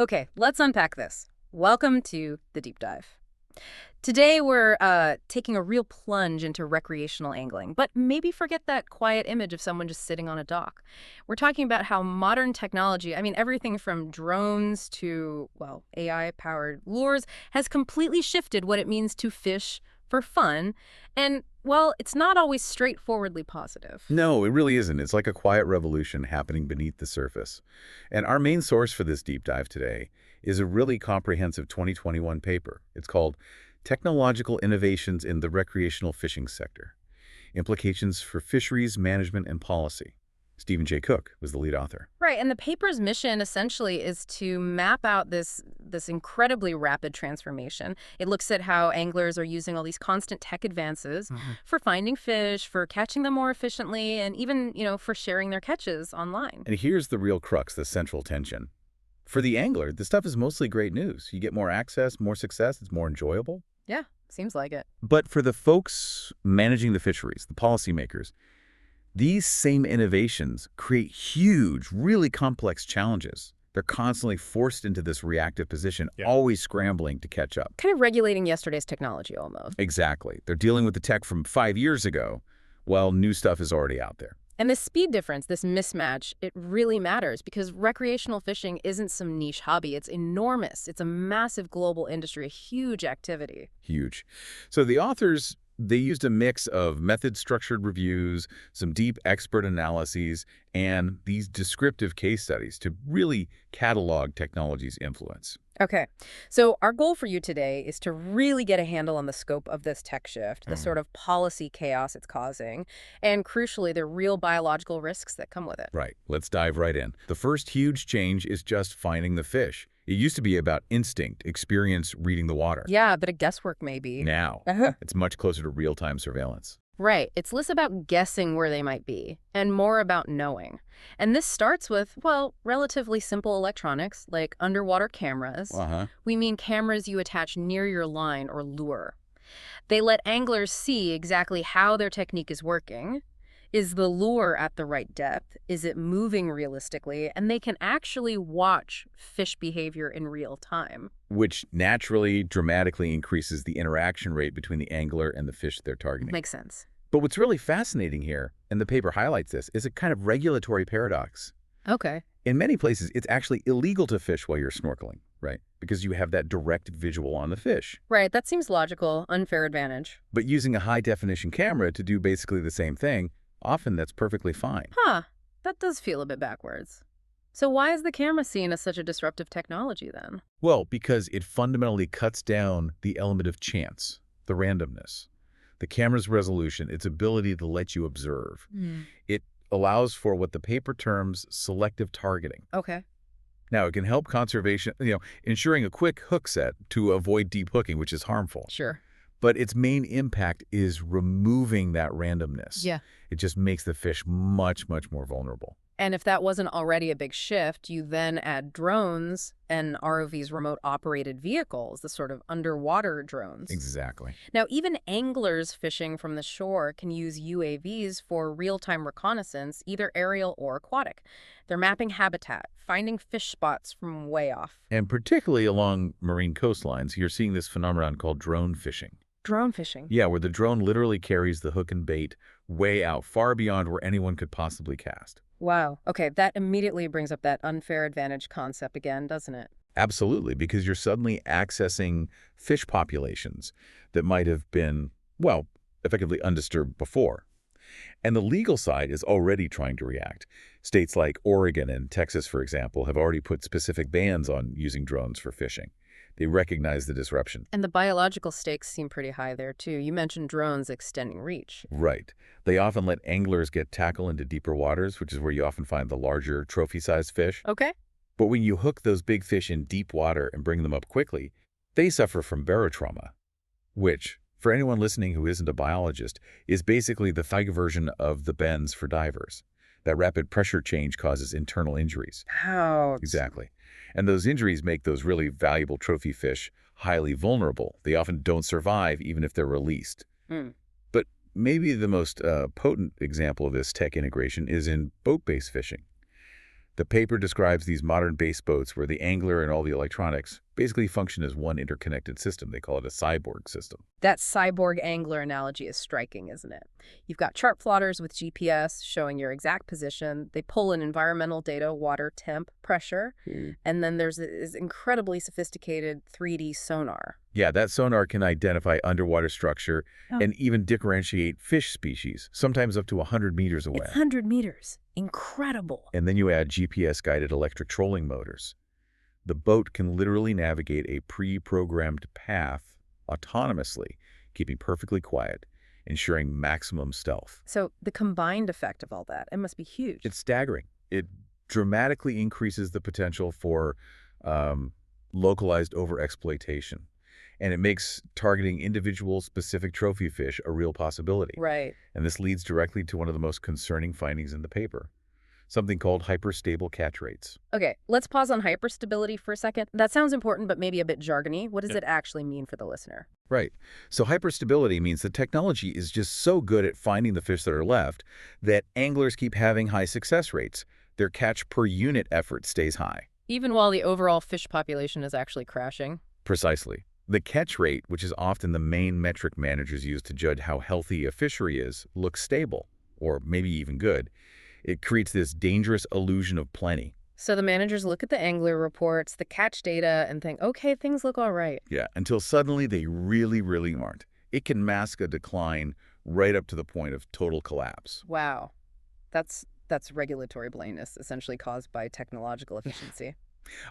Okay, let's unpack this. Welcome to the deep dive. Today we're taking a real plunge into recreational angling, but maybe forget that quiet image of someone just sitting on a dock. We're talking about how modern technology, everything from drones to, well, AI-powered lures, has completely shifted what it means to fish for fun. And, well, it's not always straightforwardly positive. No, it really isn't. It's like a quiet revolution happening beneath the surface. And our main source for this deep dive today is a really comprehensive 2021 paper. It's called Technological Innovations in the Recreational Fishing Sector: Implications for Fisheries Management and Policy. Stephen J. Cooke was the lead author. Right, and the paper's mission essentially is to map out this incredibly rapid transformation. It looks at how anglers are using all these constant tech advances for finding fish, for catching them more efficiently, and even, for sharing their catches online. And here's the real crux, the central tension. For the angler, this stuff is mostly great news. You get more access, more success, it's more enjoyable. Yeah, seems like it. But for the folks managing the fisheries, the policymakers, these same innovations create huge, really complex challenges. They're constantly forced into this reactive position, always scrambling to catch up. Kind of regulating yesterday's technology almost. Exactly. They're dealing with the tech from 5 years ago, while new stuff is already out there. And this speed difference, this mismatch, it really matters because recreational fishing isn't some niche hobby. It's enormous. It's a massive global industry, a huge activity. Huge. So the authors, they used a mix of method-structured reviews, some deep expert analyses, and these descriptive case studies to really catalog technology's influence. Okay, so our goal for you today is to really get a handle on the scope of this tech shift, the sort of policy chaos it's causing, and crucially, the real biological risks that come with it. Right. Let's dive right in. The first huge change is just finding the fish. It used to be about instinct, experience, reading the water. Yeah, a bit of guesswork maybe. Now, it's much closer to real-time surveillance. Right. It's less about guessing where they might be and more about knowing. And this starts with, well, relatively simple electronics like underwater cameras. We mean cameras you attach near your line or lure. They let anglers see exactly how their technique is working. Is the lure at the right depth? Is it moving realistically? And they can actually watch fish behavior in real time. Which naturally, dramatically increases the interaction rate between the angler and the fish they're targeting. Makes sense. But what's really fascinating here, and the paper highlights this, is a kind of regulatory paradox. Okay. In many places, it's actually illegal to fish while you're snorkeling, right? Because you have that direct visual on the fish. Right, that seems logical, unfair advantage. But using a high-definition camera to do basically the same thing, often that's perfectly fine. That does feel a bit backwards. So why is the camera seen as such a disruptive technology then? Well, because it fundamentally cuts down the element of chance, the randomness. The camera's resolution, its ability to let you observe. It allows for what the paper terms selective targeting. Okay. Now, it can help conservation, ensuring a quick hook set to avoid deep hooking, which is harmful. Sure. But its main impact is removing that randomness. Yeah. It just makes the fish much, much more vulnerable. And if that wasn't already a big shift, you then add drones and ROVs, remote-operated vehicles, the sort of underwater drones. Exactly. Now, even anglers fishing from the shore can use UAVs for real-time reconnaissance, either aerial or aquatic. They're mapping habitat, finding fish spots from way off. And particularly along marine coastlines, you're seeing this phenomenon called drone fishing. Drone fishing? Yeah, where the drone literally carries the hook and bait way out, far beyond where anyone could possibly cast. Wow. Okay, that immediately brings up that unfair advantage concept again, doesn't it? Absolutely, because you're suddenly accessing fish populations that might have been, well, effectively undisturbed before. And the legal side is already trying to react. States like Oregon and Texas, for example, have already put specific bans on using drones for fishing. They recognize the disruption. And the biological stakes seem pretty high there, too. You mentioned drones extending reach. Right. They often let anglers get tackle into deeper waters, which is where you often find the larger trophy-sized fish. Okay. But when you hook those big fish in deep water and bring them up quickly, they suffer from barotrauma, which, for anyone listening who isn't a biologist, is basically the thigh version of the bends for divers. That rapid pressure change causes internal injuries. Ouch. Exactly. And those injuries make those really valuable trophy fish highly vulnerable. They often don't survive even if they're released. But maybe the most potent example of this tech integration is in boat-based fishing. The paper describes these modern base boats where the angler and all the electronics basically function as one interconnected system. They call it a cyborg system. That cyborg angler analogy is striking, isn't it? You've got chart plotters with GPS showing your exact position. They pull in environmental data, water, temp, pressure, and then there's this incredibly sophisticated 3D sonar. Yeah, that sonar can identify underwater structure and even differentiate fish species, sometimes up to 100 meters away. It's 100 meters. Incredible. And then you add GPS-guided electric trolling motors. The boat can literally navigate a pre-programmed path autonomously, keeping perfectly quiet, ensuring maximum stealth. So the combined effect of all that, it must be huge. It's staggering. It dramatically increases the potential for localized overexploitation. And it makes targeting individual specific trophy fish a real possibility. Right. And this leads directly to one of the most concerning findings in the paper, something called hyperstable catch rates. Okay, let's pause on hyperstability for a second. That sounds important, but maybe a bit jargony. What does it actually mean for the listener? Right. So hyperstability means the technology is just so good at finding the fish that are left that anglers keep having high success rates. Their catch per unit effort stays high. Even while the overall fish population is actually crashing? Precisely. The catch rate, which is often the main metric managers use to judge how healthy a fishery is, looks stable, or maybe even good. It creates this dangerous illusion of plenty. So the managers look at the angler reports, the catch data, and think, okay, things look all right. Yeah, until suddenly they really, really aren't. It can mask a decline right up to the point of total collapse. Wow. That's regulatory blindness, essentially caused by technological efficiency.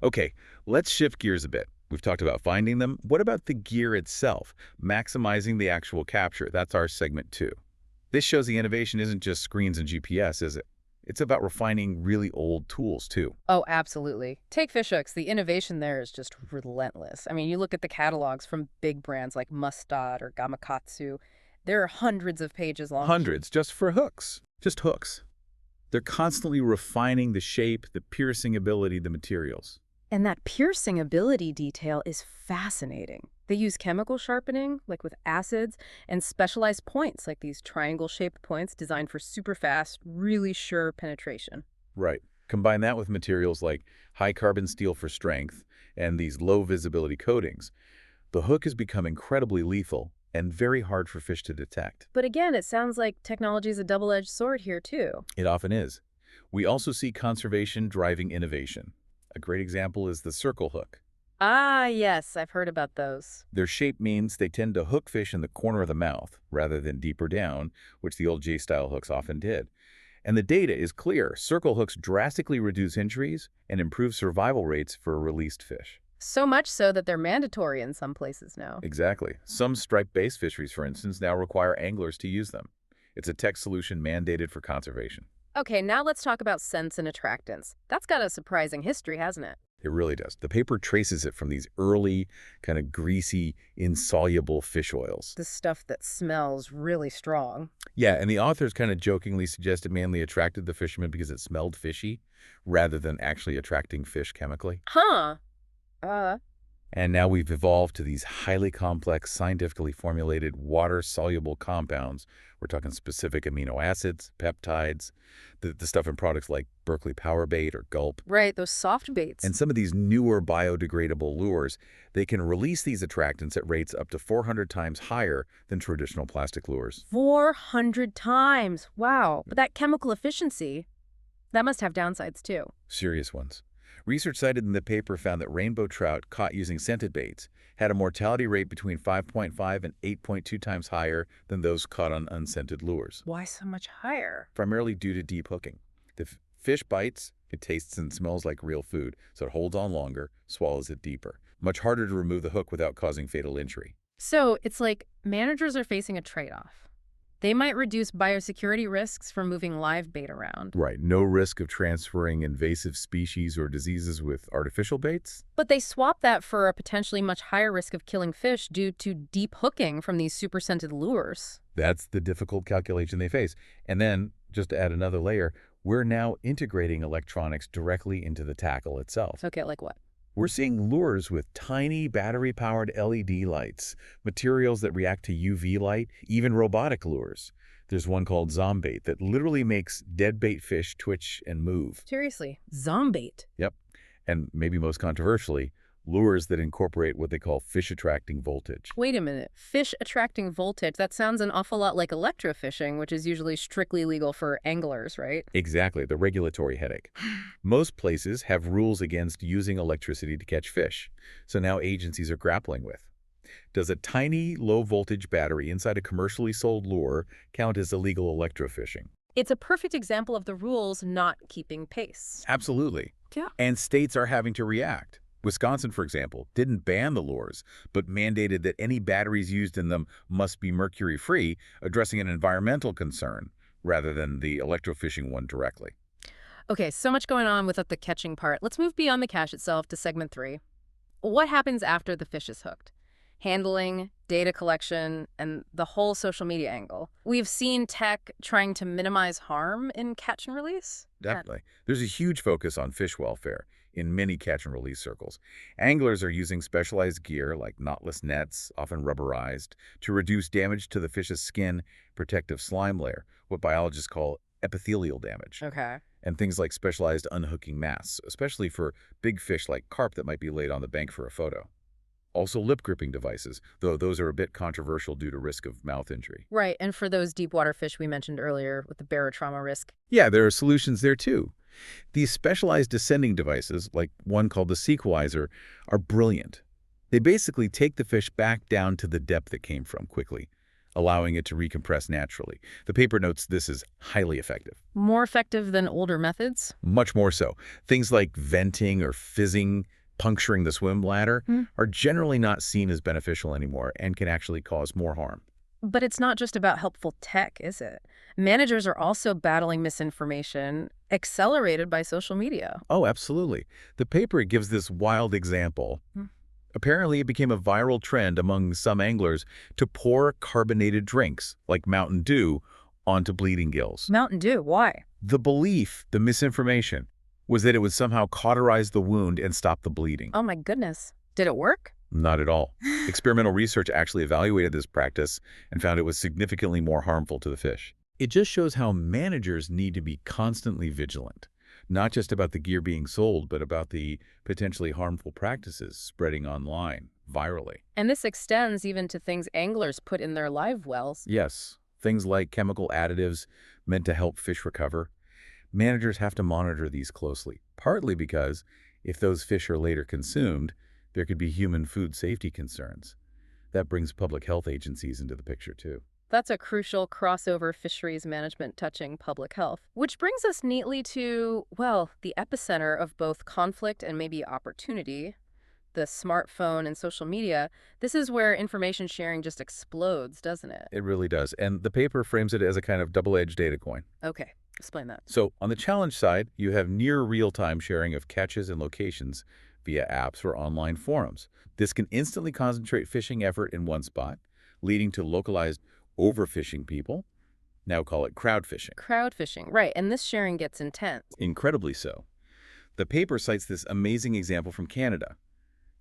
Okay, let's shift gears a bit. We've talked about finding them. What about the gear itself? Maximizing the actual capture. That's our segment 2. This shows the innovation isn't just screens and GPS, is it? It's about refining really old tools, too. Oh, absolutely. Take fish hooks. The innovation there is just relentless. I mean, you look at the catalogs from big brands like Mustad or Gamakatsu. There are hundreds of pages long. Hundreds, just for hooks. Just hooks. They're constantly refining the shape, the piercing ability, the materials. And that piercing ability detail is fascinating. They use chemical sharpening, like with acids, and specialized points, like these triangle-shaped points designed for super fast, really sure penetration. Right. Combine that with materials like high-carbon steel for strength and these low-visibility coatings. The hook has become incredibly lethal and very hard for fish to detect. But again, it sounds like technology is a double-edged sword here, too. It often is. We also see conservation driving innovation. A great example is the circle hook. Ah, yes, I've heard about those. Their shape means they tend to hook fish in the corner of the mouth rather than deeper down, which the old J-style hooks often did. And the data is clear. Circle hooks drastically reduce injuries and improve survival rates for released fish. So much so that they're mandatory in some places now. Exactly. Some stripe-based fisheries, for instance, now require anglers to use them. It's a tech solution mandated for conservation. Okay, now let's talk about scents and attractants. That's got a surprising history, hasn't it? It really does. The paper traces it from these early, kind of greasy, insoluble fish oils. The stuff that smells really strong. Yeah, and the authors kind of jokingly suggest it mainly attracted the fishermen because it smelled fishy, rather than actually attracting fish chemically. Huh. And now we've evolved to these highly complex, scientifically formulated, water-soluble compounds. We're talking specific amino acids, peptides, the stuff in products like Berkeley Power Bait or Gulp. Right, those soft baits. And some of these newer biodegradable lures, they can release these attractants at rates up to 400 times higher than traditional plastic lures. 400 times. Wow. But that chemical efficiency, that must have downsides too. Serious ones. Research cited in the paper found that rainbow trout caught using scented baits had a mortality rate between 5.5 and 8.2 times higher than those caught on unscented lures. Why so much higher? Primarily due to deep hooking. The fish bites, it tastes and smells like real food, so it holds on longer, swallows it deeper. Much harder to remove the hook without causing fatal injury. So it's like managers are facing a trade-off. They might reduce biosecurity risks from moving live bait around. Right. No risk of transferring invasive species or diseases with artificial baits. But they swap that for a potentially much higher risk of killing fish due to deep hooking from these super scented lures. That's the difficult calculation they face. And then, just to add another layer, we're now integrating electronics directly into the tackle itself. Okay, like what? We're seeing lures with tiny battery-powered LED lights, materials that react to UV light, even robotic lures. There's one called Zombait that literally makes deadbait fish twitch and move. Seriously, zombait? Yep. And maybe most controversially, lures that incorporate what they call fish-attracting voltage. Wait a minute. Fish-attracting voltage? That sounds an awful lot like electrofishing, which is usually strictly legal for anglers, right? Exactly, the regulatory headache. Most places have rules against using electricity to catch fish, so now agencies are grappling with. Does a tiny, low-voltage battery inside a commercially sold lure count as illegal electrofishing? It's a perfect example of the rules not keeping pace. Absolutely. Yeah. And states are having to react. Wisconsin, for example, didn't ban the lures, but mandated that any batteries used in them must be mercury-free, addressing an environmental concern rather than the electrofishing one directly. Okay, so much going on without the catching part. Let's move beyond the catch itself to segment 3. What happens after the fish is hooked? Handling, data collection, and the whole social media angle. We've seen tech trying to minimize harm in catch and release. Definitely. There's a huge focus on fish welfare in many catch and release circles. Anglers are using specialized gear like knotless nets, often rubberized, to reduce damage to the fish's skin, protective slime layer, what biologists call epithelial damage. Okay. And things like specialized unhooking masks, especially for big fish like carp that might be laid on the bank for a photo. Also lip-gripping devices, though those are a bit controversial due to risk of mouth injury. Right, and for those deep water fish we mentioned earlier with the barotrauma risk. Yeah, there are solutions there too. These specialized descending devices, like one called the sequelizer, are brilliant. They basically take the fish back down to the depth it came from quickly, allowing it to recompress naturally. The paper notes this is highly effective. More effective than older methods? Much more so. Things like venting or fizzing, puncturing the swim bladder, are generally not seen as beneficial anymore and can actually cause more harm. But it's not just about helpful tech, is it? Managers are also battling misinformation, accelerated by social media. Oh, absolutely. The paper gives this wild example. Apparently, it became a viral trend among some anglers to pour carbonated drinks, like Mountain Dew, onto bleeding gills. Mountain Dew, why? The belief, the misinformation, was that it would somehow cauterize the wound and stop the bleeding. Oh my goodness. Did it work? Not at all. Experimental research actually evaluated this practice and found it was significantly more harmful to the fish. It just shows how managers need to be constantly vigilant, not just about the gear being sold, but about the potentially harmful practices spreading online, virally. And this extends even to things anglers put in their live wells. Yes, things like chemical additives meant to help fish recover. Managers have to monitor these closely, partly because if those fish are later consumed, there could be human food safety concerns. That brings public health agencies into the picture, too. That's a crucial crossover fisheries management touching public health, which brings us neatly to, well, the epicenter of both conflict and maybe opportunity, the smartphone and social media. This is where information sharing just explodes, doesn't it? It really does. And the paper frames it as a kind of double-edged data coin. Okay, explain that. So on the challenge side, you have near real-time sharing of catches and locations via apps or online forums. This can instantly concentrate fishing effort in one spot, leading to localized overfishing people. Now call it crowd fishing. Crowd fishing, right, and this sharing gets intense. Incredibly so. The paper cites this amazing example from Canada.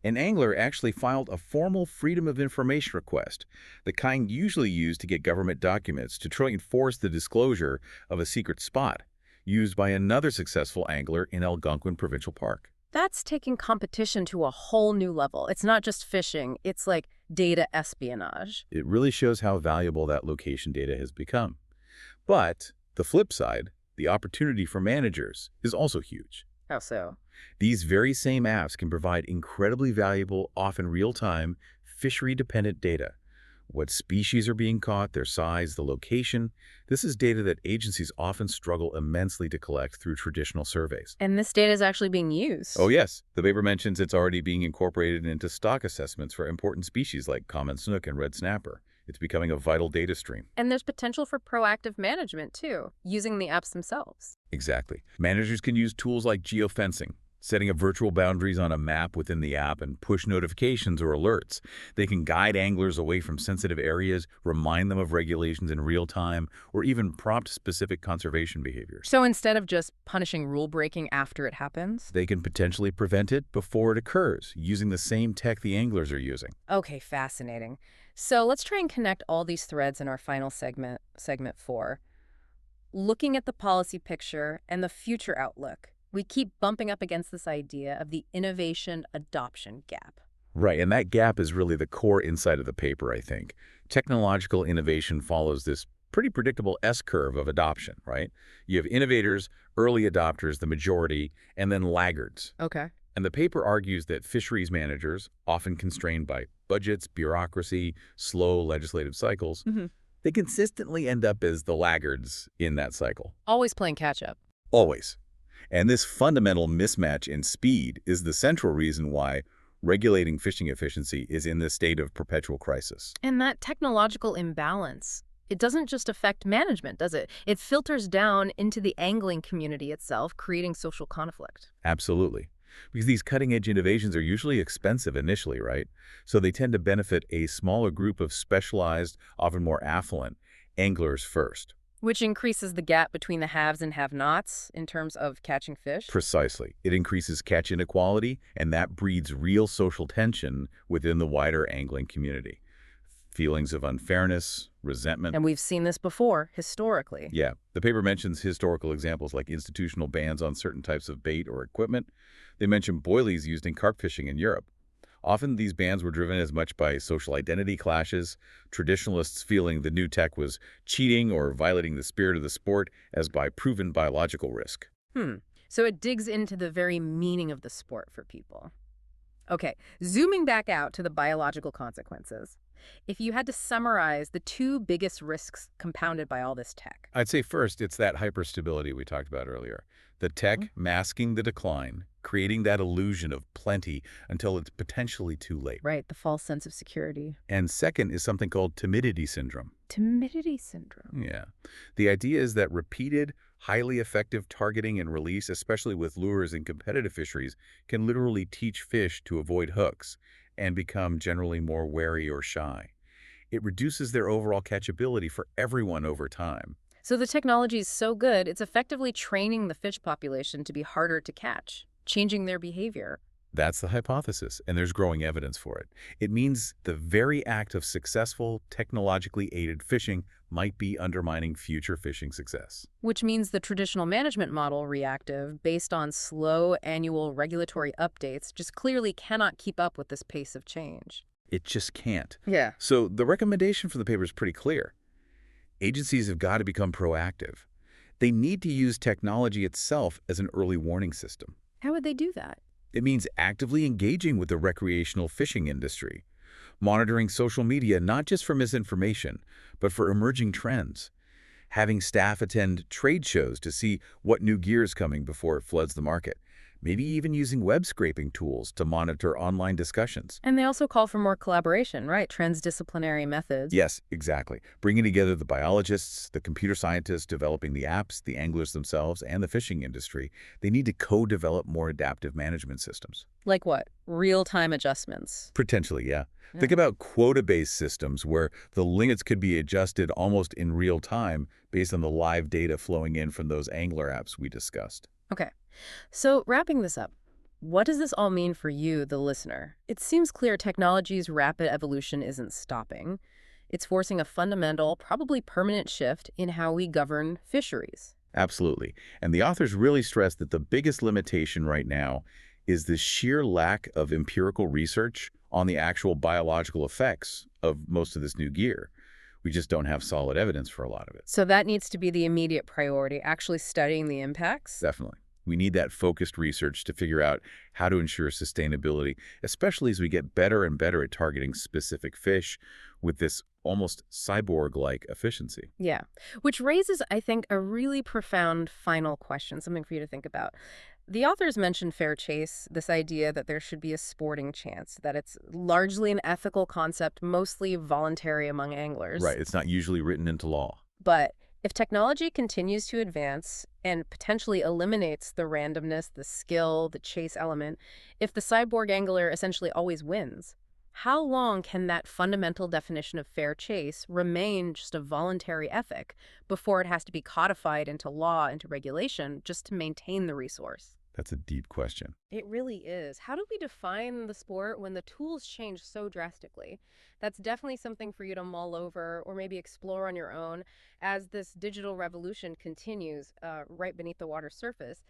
An angler actually filed a formal Freedom of Information request, the kind usually used to get government documents, to try and force the disclosure of a secret spot used by another successful angler in Algonquin Provincial Park. That's taking competition to a whole new level. It's not just fishing, it's like data espionage. It really shows how valuable that location data has become. But the flip side, the opportunity for managers, is also huge. How so? These very same apps can provide incredibly valuable, often real-time, fishery-dependent data. What species are being caught, their size, the location. This is data that agencies often struggle immensely to collect through traditional surveys. And this data is actually being used. Oh yes, the paper mentions it's already being incorporated into stock assessments for important species like common snook and red snapper. It's becoming a vital data stream. And there's potential for proactive management too, using the apps themselves. Exactly. Managers can use tools like geofencing, Setting up virtual boundaries on a map within the app and push notifications or alerts. They can guide anglers away from sensitive areas, remind them of regulations in real time, or even prompt specific conservation behaviors. So instead of just punishing rule breaking after it happens? They can potentially prevent it before it occurs, using the same tech the anglers are using. Okay, fascinating. So let's try and connect all these threads in our final segment 4. Looking at the policy picture and the future outlook, we keep bumping up against this idea of the innovation-adoption gap. Right, and that gap is really the core insight of the paper, I think. Technological innovation follows this pretty predictable S-curve of adoption, right? You have innovators, early adopters, the majority, and then laggards. Okay. And the paper argues that fisheries managers, often constrained by budgets, bureaucracy, slow legislative cycles, they consistently end up as the laggards in that cycle. Always playing catch-up. Always. And this fundamental mismatch in speed is the central reason why regulating fishing efficiency is in this state of perpetual crisis. And that technological imbalance, it doesn't just affect management, does it? It filters down into the angling community itself, creating social conflict. Absolutely. Because these cutting-edge innovations are usually expensive initially, right? So they tend to benefit a smaller group of specialized, often more affluent, anglers first. Which increases the gap between the haves and have-nots in terms of catching fish? Precisely. It increases catch inequality, and that breeds real social tension within the wider angling community. Feelings of unfairness, resentment. And we've seen this before, historically. Yeah. The paper mentions historical examples like institutional bans on certain types of bait or equipment. They mention boilies used in carp fishing in Europe. Often these bans were driven as much by social identity clashes, traditionalists feeling the new tech was cheating or violating the spirit of the sport as by proven biological risk. So it digs into the very meaning of the sport for people. Okay, zooming back out to the biological consequences. If you had to summarize the 2 biggest risks compounded by all this tech. I'd say first, it's that hyperstability we talked about earlier. The tech masking the decline, creating that illusion of plenty until it's potentially too late. Right, the false sense of security. And second is something called timidity syndrome. Timidity syndrome. Yeah. The idea is that repeated, highly effective targeting and release, especially with lures in competitive fisheries, can literally teach fish to avoid hooks and become generally more wary or shy. It reduces their overall catchability for everyone over time. So the technology is so good, it's effectively training the fish population to be harder to catch, changing their behavior. That's the hypothesis, and there's growing evidence for it. It means the very act of successful, technologically aided fishing might be undermining future fishing success. Which means the traditional management model, reactive, based on slow annual regulatory updates, just clearly cannot keep up with this pace of change. It just can't. Yeah. So the recommendation from the paper is pretty clear. Agencies have got to become proactive. They need to use technology itself as an early warning system. How would they do that? It means actively engaging with the recreational fishing industry, monitoring social media not just for misinformation, but for emerging trends, having staff attend trade shows to see what new gear is coming before it floods the market, maybe even using web scraping tools to monitor online discussions. And they also call for more collaboration, right? Transdisciplinary methods. Yes, exactly. Bringing together the biologists, the computer scientists developing the apps, the anglers themselves, and the fishing industry. They need to co-develop more adaptive management systems. Like what? Real-time adjustments. Potentially, yeah. Think about quota-based systems where the limits could be adjusted almost in real time based on the live data flowing in from those angler apps we discussed. Okay. So wrapping this up, what does this all mean for you, the listener? It seems clear technology's rapid evolution isn't stopping. It's forcing a fundamental, probably permanent shift in how we govern fisheries. Absolutely. And the authors really stress that the biggest limitation right now is the sheer lack of empirical research on the actual biological effects of most of this new gear. We just don't have solid evidence for a lot of it. So that needs to be the immediate priority, actually studying the impacts? Definitely. We need that focused research to figure out how to ensure sustainability, especially as we get better and better at targeting specific fish with this almost cyborg-like efficiency. Yeah, which raises, I think, a really profound final question, something for you to think about. The authors mentioned fair chase, this idea that there should be a sporting chance, that it's largely an ethical concept, mostly voluntary among anglers. Right, it's not usually written into law. But If technology continues to advance and potentially eliminates the randomness, the skill, the chase element, if the cyborg angler essentially always wins, how long can that fundamental definition of fair chase remain just a voluntary ethic before it has to be codified into law, into regulation, just to maintain the resource? That's a deep question. It really is. How do we define the sport when the tools change so drastically? That's definitely something for you to mull over or maybe explore on your own as this digital revolution continues right beneath the water's surface.